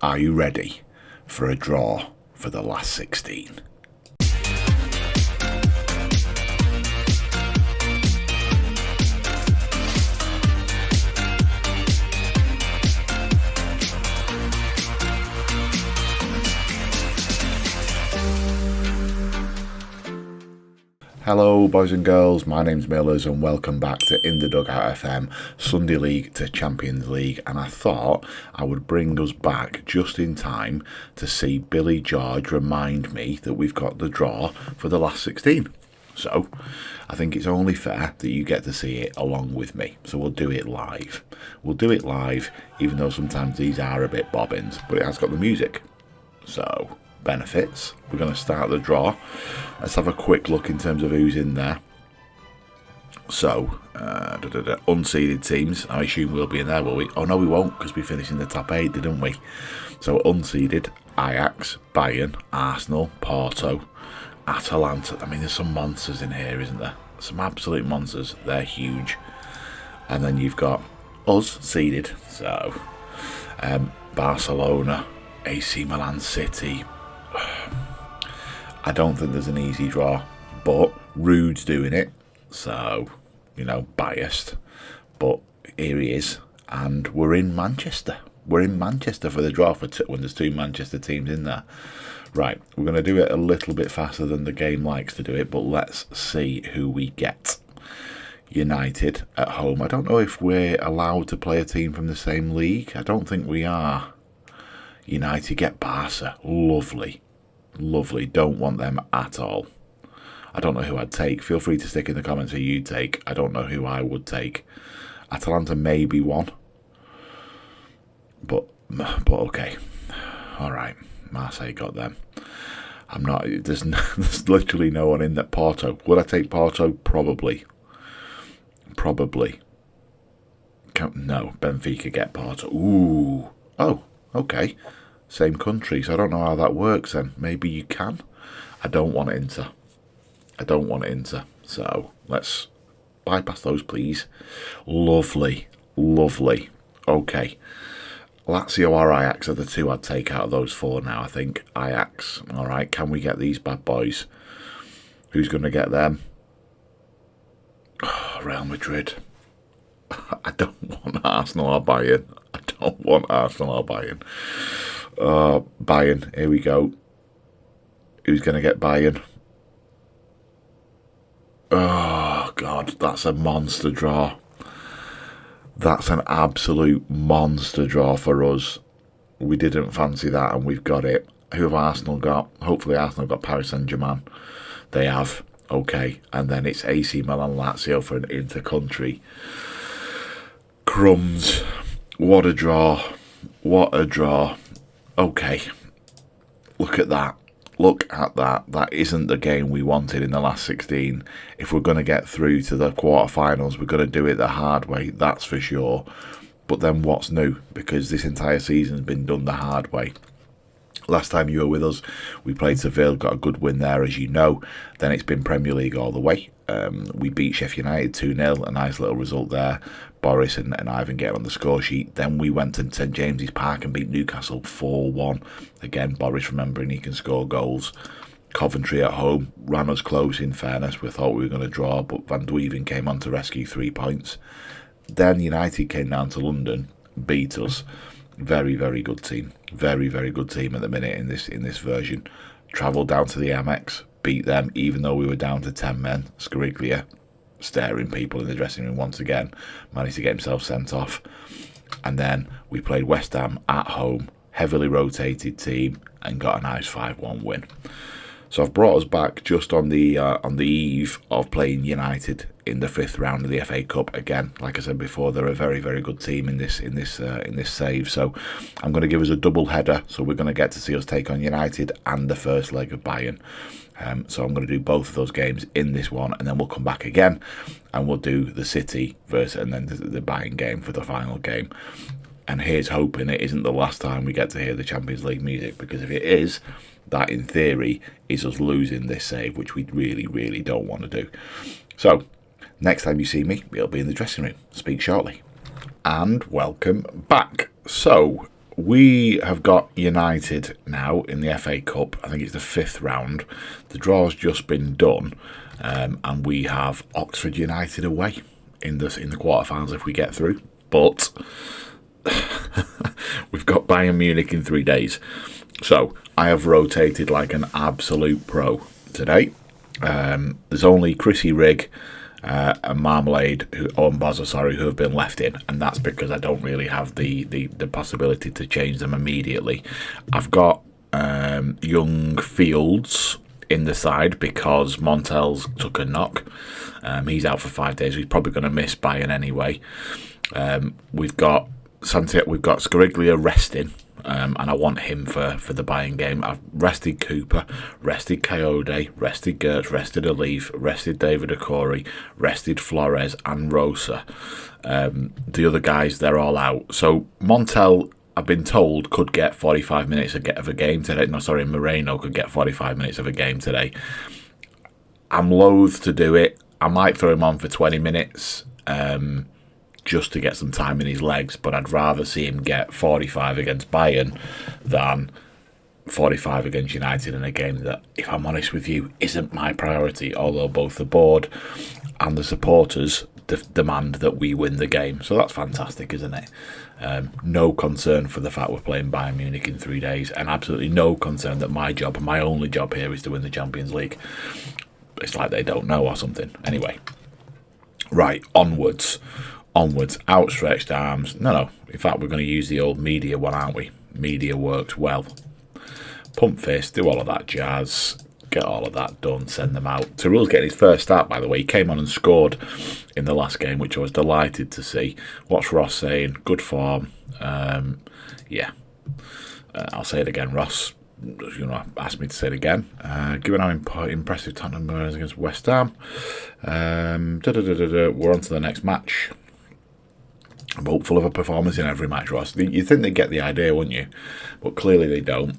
Are you ready for a draw for the last 16? Hello boys and girls, my name's Millers and welcome back to In the Dugout FM, Sunday League to Champions League, and I thought I would bring us back just in time to see Billy George remind me that we've got the draw for the last 16. So I think it's only fair that you get to see it along with me, so we'll do it live. We'll do it live, even though sometimes these are a bit bobbins, but it has got the music. So benefits. We're going to start the draw. Let's have a quick look in terms of who's in there. So, unseeded teams. I assume we'll be in there, will we? Oh no, we won't, because we finished in the top 8, didn't we? So, unseeded, Ajax, Bayern, Arsenal, Porto, Atalanta. I mean, there's some monsters in here, isn't there? Some absolute monsters. They're huge. And then you've got us seeded. So, Barcelona, AC Milan, City. I don't think there's an easy draw, but Rude's doing it, so, you know, biased. But here he is, and we're in Manchester. We're in Manchester for the draw when there's two Manchester teams in there. Right, we're going to do it a little bit faster than the game likes to do it, but let's see who we get. United at home. I don't know if we're allowed to play a team from the same league. I don't think we are. United get Barca. Lovely. Lovely. Don't want them at all. I don't know who I'd take. Feel free to stick in the comments who you'd take. I don't know who I would take. Atalanta may be one. But okay. Alright. Marseille got them. I'm not... There's literally no one in that. Porto. Would I take Porto? Probably. Probably. No. Benfica get Porto. Ooh. Oh. Okay. Same country, so I don't know how that works then. Maybe you can. I don't want Inter. I don't want Inter. So let's bypass those, please. Lovely. Lovely. Okay. Lazio or Ajax are the two I'd take out of those four now, I think. Ajax. Alright, can we get these bad boys? Who's going to get them? Oh, Real Madrid. I don't want Arsenal or Bayern. I don't want Arsenal or Bayern. Bayern, here we go. Who's going to get Bayern? Oh, God, that's a monster draw. That's an absolute monster draw for us. We didn't fancy that, and we've got it. Who have Arsenal got? Hopefully Arsenal got Paris Saint-Germain. They have. Okay, and then it's AC Milan Lazio for an inter-country. Crumbs. What a draw. What a draw. Okay. Look at that. Look at that. That isn't the game we wanted in the last 16. If we're going to get through to the quarterfinals, we're going to do it the hard way, that's for sure. But then what's new? Because this entire season's been done the hard way. Last time you were with us, we played Seville, got a good win there, as you know. Then it's been Premier League all the way. We beat Sheffield United 2-0, a nice little result there. Boris and Ivan getting on the score sheet. Then we went to St James's Park and beat Newcastle 4-1. Again, Boris remembering he can score goals. Coventry at home ran us close, in fairness. We thought we were going to draw, but Van Duyven came on to rescue 3 points. Then United came down to London, beat us. Very, very good team. Very, very good team at the minute in this version. Travelled down to the Amex, beat them, even though we were down to 10 men. Scariglia staring people in the dressing room once again. Managed to get himself sent off. And then we played West Ham at home. Heavily rotated team and got a nice 5-1 win. So I've brought us back just on the eve of playing United in the 5th round of the FA Cup. Again, like I said before, they're a very, very good team in this save. So I'm going to give us a double header. So we're going to get to see us take on United and the first leg of Bayern. So I'm going to do both of those games in this one, and then we'll come back again and we'll do the City versus and then the Bayern game for the final game. And here's hoping it isn't the last time we get to hear the Champions League music, because if it is, that in theory is us losing this save, which we really, really don't want to do. So, next time you see me, it'll be in the dressing room. Speak shortly. And welcome back. So, we have got United now in the FA Cup. I think it's the 5th round. The draw's just been done, and we have Oxford United away in the quarterfinals if we get through. But we've got Bayern Munich in 3 days. So I have rotated like an absolute pro today. There's only Chrissy Rigg and Marmalade who have been left in, and that's because I don't really have the possibility to change them immediately. I've got young Fields in the side because Montel's took a knock. He's out for 5 days. He's probably going to miss Bayern anyway. We've got Scariglia resting. And I want him for the Bayern game. I've rested Cooper, rested Coyote, rested Gertz, rested Alif, rested David Okori, rested Flores and Rosa. The other guys, they're all out. So Montel, I've been told, could get 45 minutes of a game today. No, sorry, Moreno could get 45 minutes of a game today. I'm loath to do it. I might throw him on for 20 minutes. Just to get some time in his legs, but I'd rather see him get 45 against Bayern than 45 against United in a game that, if I'm honest with you, isn't my priority, although both the board and the supporters demand that we win the game. So that's fantastic, isn't it? No concern for the fact we're playing Bayern Munich in 3 days, and absolutely no concern that my only job here is to win the Champions League. It's like they don't know or something. Anyway, right, onwards, outstretched arms. No. In fact, we're going to use the old media one, aren't we? Media worked well. Pump fist, do all of that jazz. Get all of that done, send them out. Terul's getting his first start, by the way. He came on and scored in the last game, which I was delighted to see. What's Ross saying? Good form. Yeah. I'll say it again, Ross. Asked me to say it again. Given how impressive Tottenham were against West Ham. We're on to the next match. I'm hopeful of a performance in every match, Ross. You'd think they'd get the idea, wouldn't you? But clearly they don't.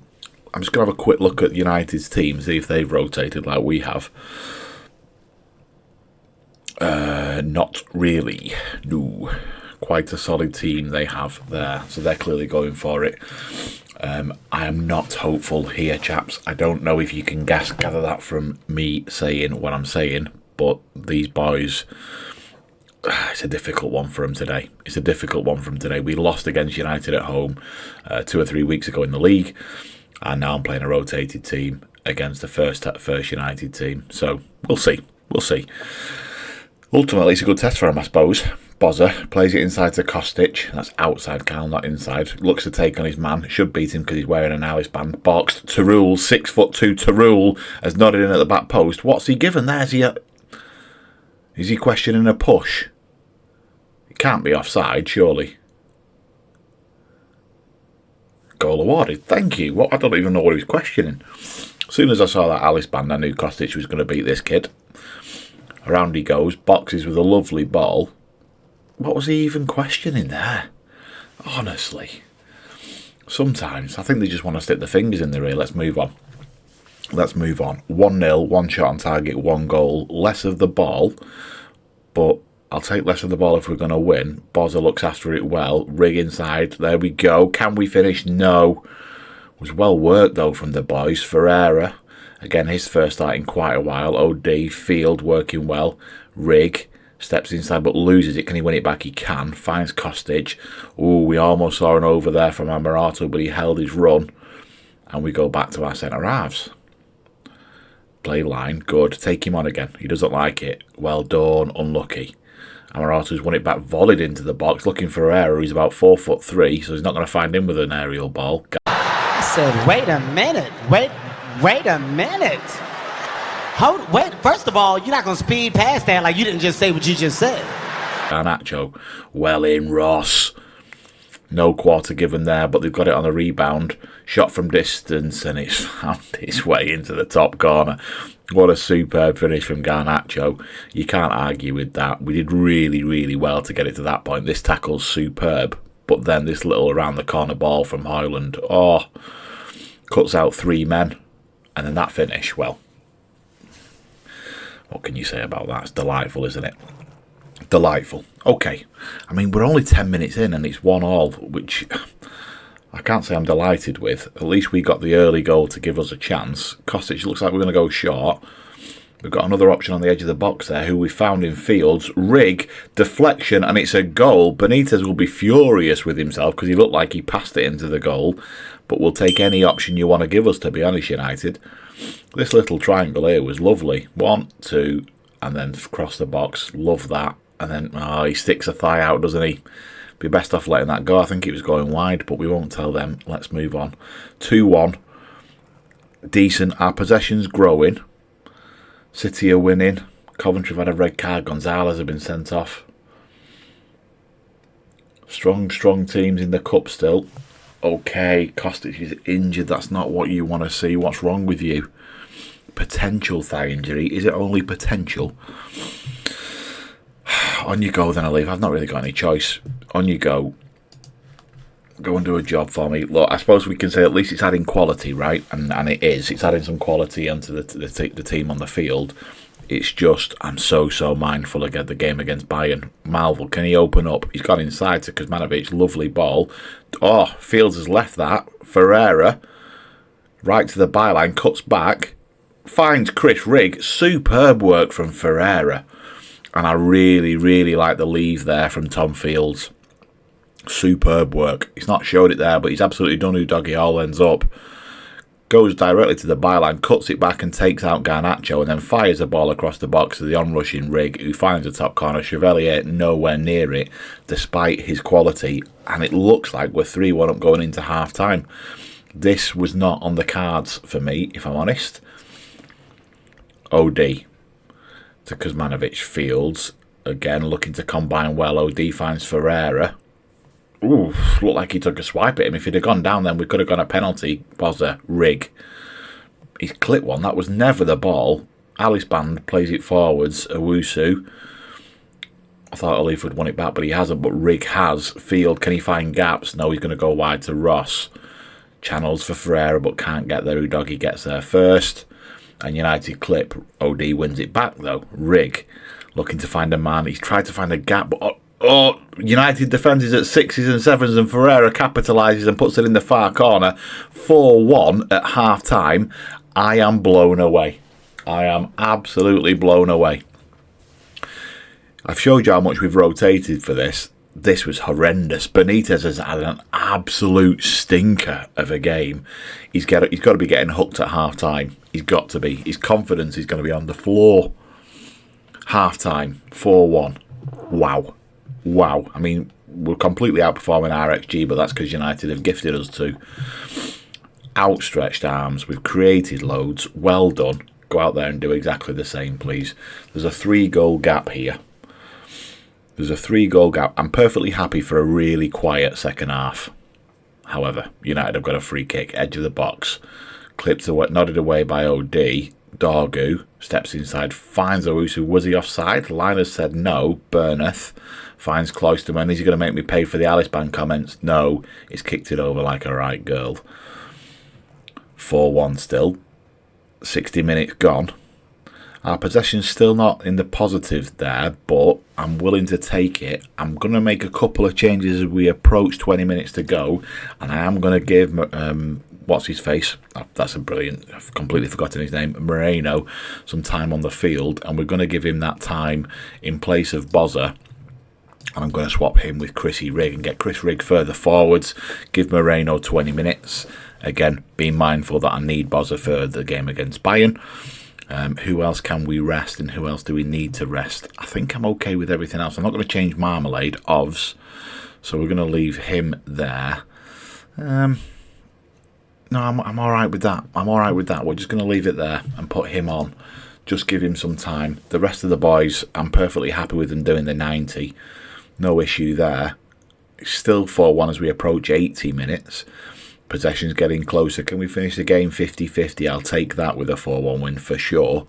I'm just going to have a quick look at United's team, see if they've rotated like we have. Not really. No. Quite a solid team they have there. So they're clearly going for it. I am not hopeful here, chaps. I don't know if you can gather that from me saying what I'm saying, but these boys... It's a difficult one for them today. We lost against United at home 2 or 3 weeks ago in the league, and now I'm playing a rotated team against the first United team. So we'll see. Ultimately, it's a good test for him, I suppose. Bozza plays it inside to Kostic. That's outside Cal, not inside. Looks to take on his man. Should beat him because he's wearing an Alice band. Boxed. Terul, 6'2". Terul has nodded in at the back post. What's he given there? Is he questioning a push? It can't be offside, surely. Goal awarded. Thank you. I don't even know what he was questioning. As soon as I saw that Alice band, I knew Kostic was going to beat this kid. Around he goes. Boxes with a lovely ball. What was he even questioning there? Honestly. Sometimes I think they just want to stick their fingers in the ear. Let's move on. 1-0, 1 shot on target, 1 goal. Less of the ball, but I'll take less of the ball if we're going to win. Bozza looks after it well. Rig inside. There we go. Can we finish? No. It was well worked, though, from the boys. Ferreira, again, his first start in quite a while. OD, Field working well. Rig steps inside but loses it. Can he win it back? He can. Finds Kostic. Ooh, we almost saw an over there from Amarato, but he held his run. And we go back to our centre-halves. Play line, good. Take him on again. He doesn't like it. Well done, unlucky. Amarato's won it back, volleyed into the box, looking for Herrera. He's about 4'3", so he's not going to find him with an aerial ball. I said, wait a minute. Wait a minute. Wait, first of all, you're not going to speed past that like you didn't just say what you just said. Garnacho, well in, Ross. No quarter given there, but they've got it on a rebound. Shot from distance, and it's found its way into the top corner. What a superb finish from Garnacho. You can't argue with that. We did really, really well to get it to that point. This tackle's superb. But then this little around the corner ball from Højlund. Oh, cuts out 3 men. And then that finish, well, what can you say about that? It's delightful, isn't it? Delightful. Okay. I mean, we're only 10 minutes in and it's 1-1, which I can't say I'm delighted with. At least we got the early goal to give us a chance. Kostic looks like we're going to go short. We've got another option on the edge of the box there, who we found in Fields. Rig, deflection, and it's a goal. Benitez will be furious with himself because he looked like he passed it into the goal. But we'll take any option you want to give us, to be honest, United. This little triangle here was lovely. 1, 2, and then cross the box. Love that. And then, he sticks a thigh out, doesn't he? Be best off letting that go. I think it was going wide, but we won't tell them. Let's move on. 2-1. Decent. Our possession's growing. City are winning. Coventry have had a red card. Gonzalez have been sent off. Strong teams in the cup still. Okay, Kostic is injured. That's not what you want to see. What's wrong with you? Potential thigh injury. Is it only potential? On you go then, I'll leave. I've not really got any choice. On you go. Go and do a job for me. Look, I suppose we can say at least it's adding quality, right? And it is. It's adding some quality onto the team on the field. It's just, I'm so mindful again the game against Bayern. Malvel, can he open up? He's gone inside to Kuzmanovic. Lovely ball. Oh, Fields has left that. Ferreira, right to the byline, cuts back, finds Chris Rigg. Superb work from Ferreira. And I really like the leave there from Tom Fields. Superb work. He's not showed it there, but he's absolutely done who Doggy all ends up. Goes directly to the byline, cuts it back and takes out Garnacho, and then fires the ball across the box to the onrushing Rigg, who finds the top corner. Chevalier nowhere near it, despite his quality. And it looks like we're 3-1 up going into half-time. This was not on the cards for me, if I'm honest. OD. To Kuzmanovic. Fields again looking to combine well. OD finds Ferreira. Ooh, looked like he took a swipe at him. If he'd have gone down, then we could have got a penalty. Bozza, Rigg. He's clipped one. That was never the ball. Alice Band plays it forwards. Owusu. I thought Olive would want it back, but he hasn't. But Rigg has. Field, can he find gaps? No, he's going to go wide to Ross. Channels for Ferreira, but can't get there. Udogie gets there first. And United clip. OD wins it back though. Rigg looking to find a man. He's tried to find a gap, but United defenses at 6s and 7s, and Ferreira capitalises and puts it in the far corner. 4-1 at half time. I am blown away. I am absolutely blown away. I've showed you how much we've rotated for this. This was horrendous. Benitez has had an absolute stinker of a game. He's got to be getting hooked at half time. He's got to be. His confidence is going to be on the floor. Half time, 4-1. Wow. I mean, we're completely outperforming RXG, but that's because United have gifted us too. Outstretched arms. We've created loads. Well done. Go out there and do exactly the same, please. There's a 3-goal gap here. There's a 3-goal gap. I'm perfectly happy for a really quiet second half. However, United have got a free kick, edge of the box. Clipped away, nodded away by OD. Dorgu steps inside, finds Owusu. Was he offside? Linus said no. Burneth finds Cloisterman. Is he going to make me pay for the Alice Band comments? No. He's kicked it over like a right girl. 4-1 still. 60 minutes gone. Our possession's still not in the positive there, but I'm willing to take it. I'm going to make a couple of changes as we approach 20 minutes to go, and I am going to give what's his face? Oh, that's a brilliant. I've completely forgotten his name. Moreno some time on the field, and we're going to give him that time in place of Bozza. And I'm going to swap him with Chrissy Rigg and get Chris Rigg further forwards. Give Moreno 20 minutes. Again, being mindful that I need Bozza for the game against Bayern. Who else can we rest and who else do we need to rest? I think I'm okay with everything else. I'm not going to change Marmalade, Ovs. So we're going to leave him there. No, I'm all right with that. I'm all right with that. We're just going to leave it there and put him on. Just give him some time. The rest of the boys, I'm perfectly happy with them doing the 90. No issue there. It's still 4-1 as we approach 80 minutes. Possession's getting closer. Can we finish the game 50-50? I'll take that with a 4-1 win for sure.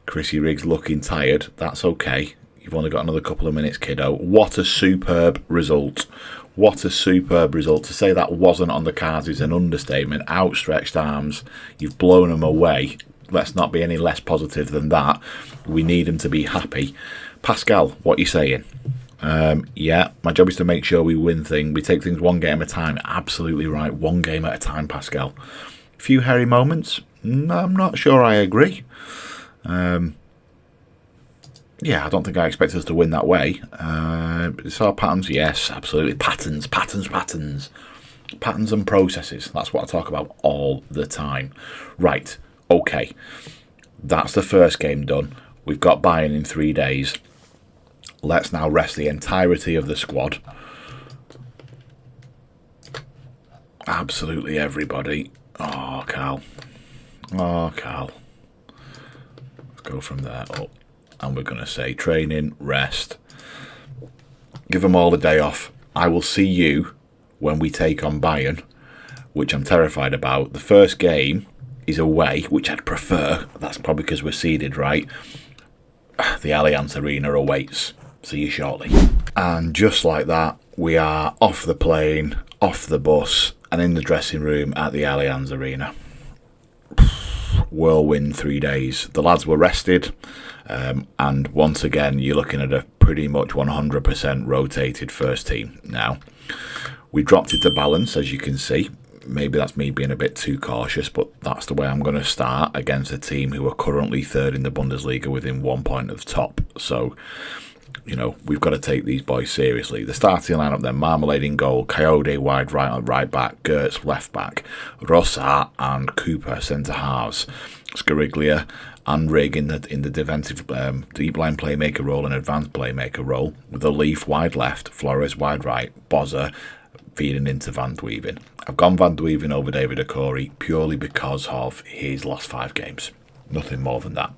Chrissy Riggs looking tired. That's okay. You've only got another couple of minutes, kiddo. What a superb result. What a superb result. To say that wasn't on the cards is an understatement. Outstretched arms. You've blown them away. Let's not be any less positive than that. We need them to be happy. Pascal, what are you saying? Yeah, my job is to make sure we win things. We take things one game at a time. Absolutely right. One game at a time, Pascal. Few hairy moments. I'm not sure I agree. Yeah, I don't think I expect us to win that way. Saw patterns, yes, absolutely. Patterns and processes. That's what I talk about all the time. Right, okay. That's the first game done. We've got Bayern in 3 days. Let's now rest the entirety of the squad. Absolutely everybody. Oh, Carl. Let's go from there up. And we're going to say training, rest. Give them all a day off. I will see you when we take on Bayern, which I'm terrified about. The first game is away, which I'd prefer. That's probably because we're seeded, right? The Allianz Arena awaits. See you shortly. And just like that, we are off the plane, off the bus, and in the dressing room at the Allianz Arena. Whirlwind 3 days. The lads were rested, and once again you're looking at a pretty much 100% rotated first team now. We dropped it to balance, as you can see. Maybe that's me being a bit too cautious, but that's the way I'm going to start against a team who are currently third in the Bundesliga within 1 point of the top. So, you know, we've got to take these boys seriously. The starting lineup then: Marmalade in goal, Coyote wide right back, Gertz left back, Rossart and Cooper centre halves, Scariglia and Rig in the defensive deep line playmaker role and advanced playmaker role, with a Leaf wide left, Flores wide right, Bozza feeding into Van Dweven. I've gone Van Dweven over David Okori purely because of his last 5 games. Nothing more than that.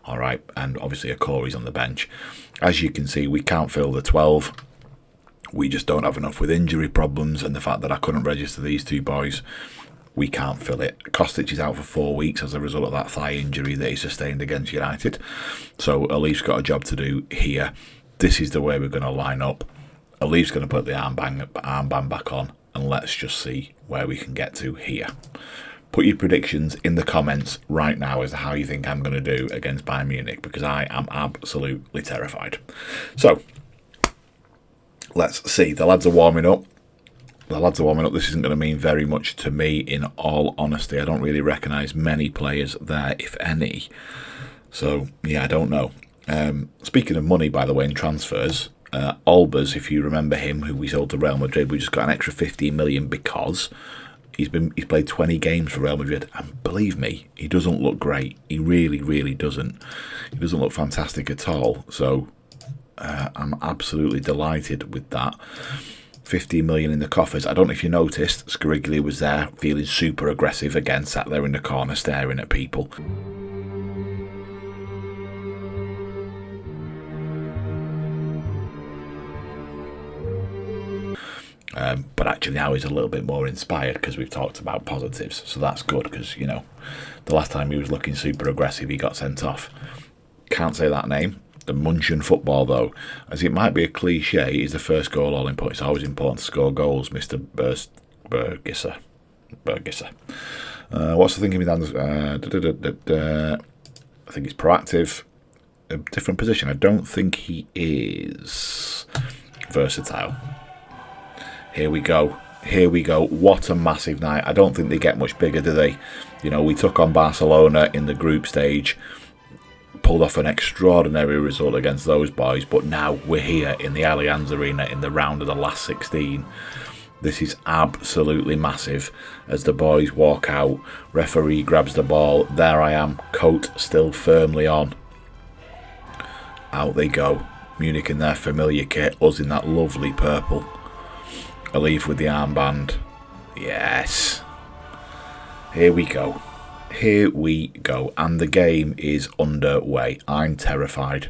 All right, and obviously Okori's on the bench. As you can see, we can't fill the 12. We just don't have enough with injury problems, and the fact that I couldn't register these 2 boys, we can't fill it. Kostic is out for 4 weeks as a result of that thigh injury that he sustained against United. So Alif's got a job to do here. This is the way we're going to line up. Alif's going to put the armband back on, and let's just see where we can get to here. Put your predictions in the comments right now as to how you think I'm going to do against Bayern Munich, because I am absolutely terrified. So, let's see. The lads are warming up. This isn't going to mean very much to me, in all honesty. I don't really recognise many players there, if any. So, yeah, I don't know. Speaking of money, by the way, in transfers, Albers, if you remember him, who we sold to Real Madrid, we just got an extra 15 million because he's played 20 games for Real Madrid, and believe me, he doesn't look great. He really doesn't. He doesn't look fantastic at all. So I'm absolutely delighted with that. 15 million in the coffers. I don't know if you noticed, Scariglia was there feeling super aggressive again, sat there in the corner staring at people. But actually now he's a little bit more inspired because we've talked about positives. So that's good because, you know, the last time he was looking super aggressive, he got sent off. Can't say that name. The Munchen football, though, as it might be a cliche, is the first goal all important. It's always important to score goals, Mr. Bergisser. What's the thinking with I think he's proactive. A different position. I don't think he is versatile. Here we go. What a massive night. I don't think they get much bigger, do they? You know, we took on Barcelona in the group stage, pulled off an extraordinary result against those boys, but now we're here in the Allianz Arena in the round of the last 16. This is absolutely massive. As the boys walk out, referee grabs the ball. There I am, coat still firmly on. Out they go. Munich in their familiar kit, us in that lovely purple. Alif with the armband. Yes. Here we go. And the game is underway. I'm terrified.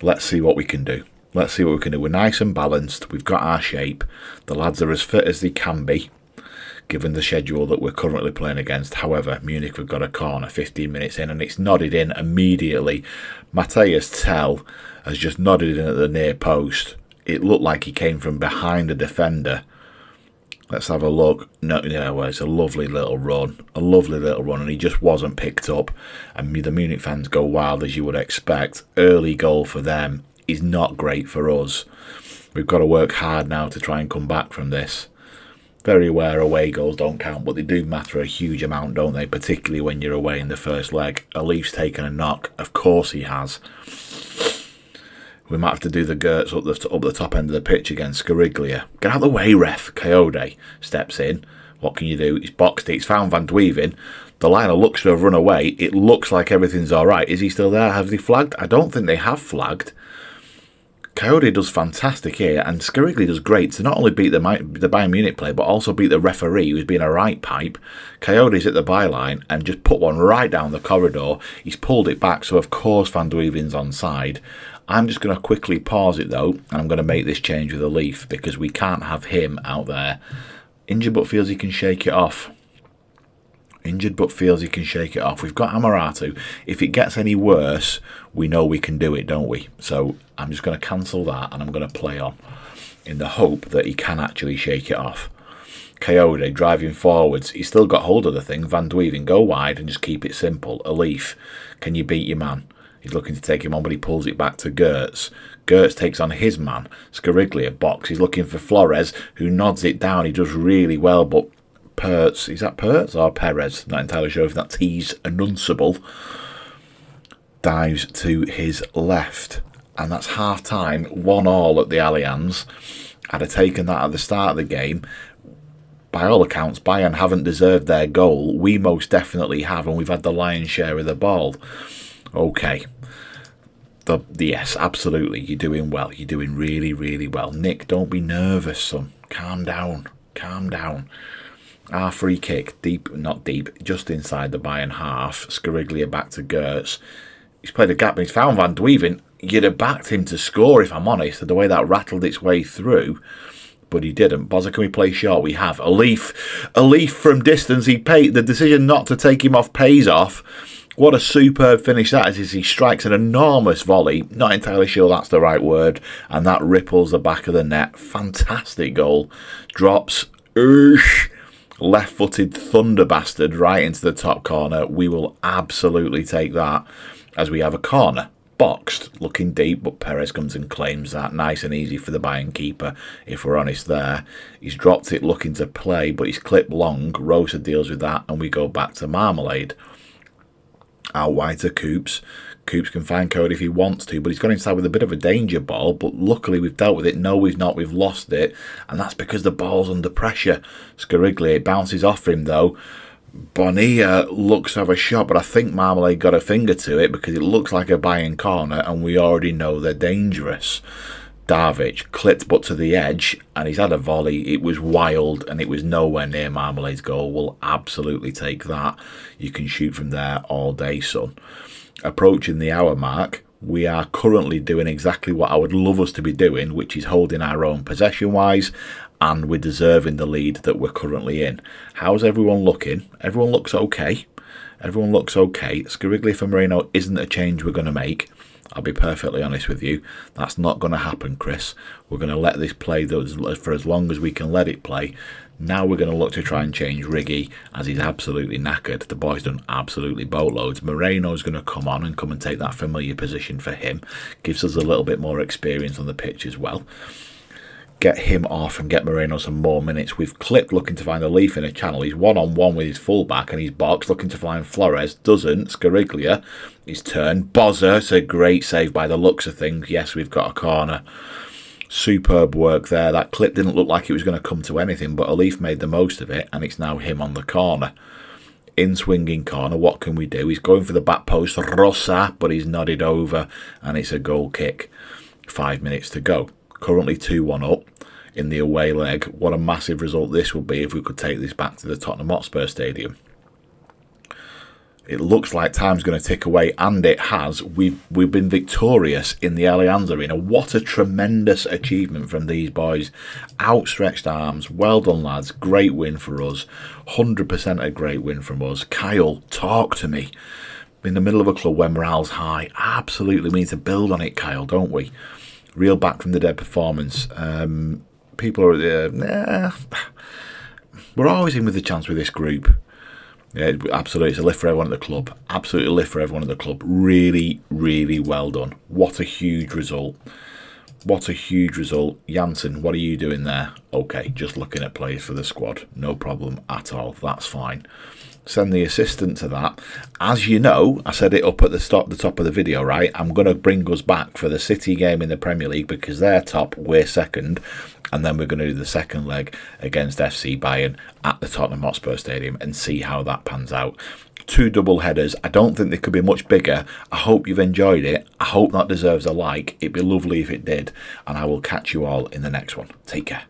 Let's see what we can do. We're nice and balanced. We've got our shape. The lads are as fit as they can be, given the schedule that we're currently playing against. However, Munich have got a corner 15 minutes in, and it's nodded in immediately. Matthias Tell has just nodded in at the near post. It looked like he came from behind a defender. Let's have a look. No, yeah, well, it's a lovely little run, and he just wasn't picked up. And the Munich fans go wild, as you would expect. Early goal for them is not great for us. We've got to work hard now to try and come back from this. Very aware away goals don't count, but they do matter a huge amount, don't they? Particularly when you're away in the first leg. Alif's taken a knock. Of course he has. We might have to do the Gertz up the top end of the pitch against Scariglia. Get out of the way, ref. Coyote steps in. What can you do? He's boxed it. He's found Van Dweven. The liner looks to have run away. It looks like everything's all right. Is he still there? Have they flagged? I don't think they have flagged. Coyote does fantastic here, and Scariglia does great to not only beat the Bayern Munich player, but also beat the referee, who's been a right pipe. Coyote's at the byline and just put one right down the corridor. He's pulled it back, so of course Van Dweven's onside. I'm just going to quickly pause it though, and I'm going to make this change with Alif, because we can't have him out there. Injured but feels he can shake it off. Injured but feels he can shake it off. We've got Amaratu. If it gets any worse, we know we can do it, don't we? So I'm just going to cancel that and I'm going to play on in the hope that he can actually shake it off. Coyote driving forwards. He's still got hold of the thing. Van Dweven, go wide and just keep it simple. Alif, can you beat your man? He's looking to take him on, but he pulls it back to Gertz. Gertz takes on his man. Scariglia box. He's looking for Flores, who nods it down. He does really well, but Pertz, is that Pertz or Perez? Not entirely sure if that T's enunciable. Dives to his left. And that's half time, 1-1 at the Allianz. I'd have taken that at the start of the game. By all accounts, Bayern haven't deserved their goal. We most definitely have, and we've had the lion's share of the ball. Okay. Yes, absolutely. You're doing well. You're doing really, really well. Nick, don't be nervous, son. Calm down. Calm down. Our free kick, not deep, just inside the Bayern half. Scariglia back to Gertz. He's played a gap, and he's found Van Dweven. You'd have backed him to score, if I'm honest, the way that rattled its way through. But he didn't. Bozza, can we play short? We have. Alif from distance. The decision not to take him off pays off. What a superb finish that is. He strikes an enormous volley. Not entirely sure that's the right word. And that ripples the back of the net. Fantastic goal. Drops. Left-footed thunder bastard right into the top corner. We will absolutely take that as we have a corner. Boxed, looking deep, but Perez comes and claims that. Nice and easy for the Bayern keeper, if we're honest there. He's dropped it looking to play, but he's clipped long. Rosa deals with that, and we go back to Marmalade. Out wide to Coops. Coops can find Cody if he wants to, but he's gone inside with a bit of a danger ball, but luckily we've dealt with it. No, we've not. We've lost it, and that's because the ball's under pressure. Scariglia, it bounces off him, though. Bonilla looks to have a shot, but I think Marmalade got a finger to it because it looks like a Bayern corner, and we already know they're dangerous. Darvic clipped but to the edge, and he's had a volley. It was wild, and it was nowhere near Marmalade's goal. We'll absolutely take that. You can shoot from there all day, son. Approaching the hour mark, we are currently doing exactly what I would love us to be doing, which is holding our own possession-wise, and we're deserving the lead that we're currently in. How's everyone looking? Everyone looks okay. Everyone looks okay. Scariglia for Moreno isn't a change we're going to make. I'll be perfectly honest with you. That's not going to happen, Chris. We're going to let this play for as long as we can let it play. Now we're going to look to try and change Riggy, as he's absolutely knackered. The boy's done absolutely boatloads. Moreno's going to come on and take that familiar position for him. Gives us a little bit more experience on the pitch as well. Get him off and get Moreno some more minutes. We've clipped looking to find a leaf in a channel. He's one-on-one with his fullback and he's boxed looking to find Flores. Doesn't. Scariglia. His turn. Bozza. It's a great save by the looks of things. Yes, we've got a corner. Superb work there. That clip didn't look like it was going to come to anything, but Alif made the most of it, and it's now him on the corner. In swinging corner, what can we do? He's going for the back post, Rosa, but he's nodded over, and it's a goal kick. 5 minutes to go. Currently 2-1 up in the away leg. What a massive result this would be if we could take this back to the Tottenham Hotspur Stadium. It looks like time's going to tick away, and it has. We've been victorious in the Allianz Arena. What a tremendous achievement from these boys. Outstretched arms. Well done, lads. Great win for us. 100% a great win from us. Kyle, talk to me. In the middle of a club where morale's high. Absolutely, we need to build on it, Kyle, don't we? Real back from the dead performance. People are... we're always in with a chance with this group. Yeah, absolutely. It's a lift for everyone at the club. Absolutely a lift for everyone at the club. Really, really well done. What a huge result. What a huge result. Janssen, what are you doing there? Okay, just looking at players for the squad. No problem at all. That's fine. Send the assistant to that. As you know, I said it up at the top of the video, right? I'm going to bring us back for the City game in the Premier League because they're top, we're second. And then we're going to do the second leg against FC Bayern at the Tottenham Hotspur Stadium and see how that pans out. 2 double headers. I don't think they could be much bigger. I hope you've enjoyed it. I hope that deserves a like. It'd be lovely if it did. And I will catch you all in the next one. Take care.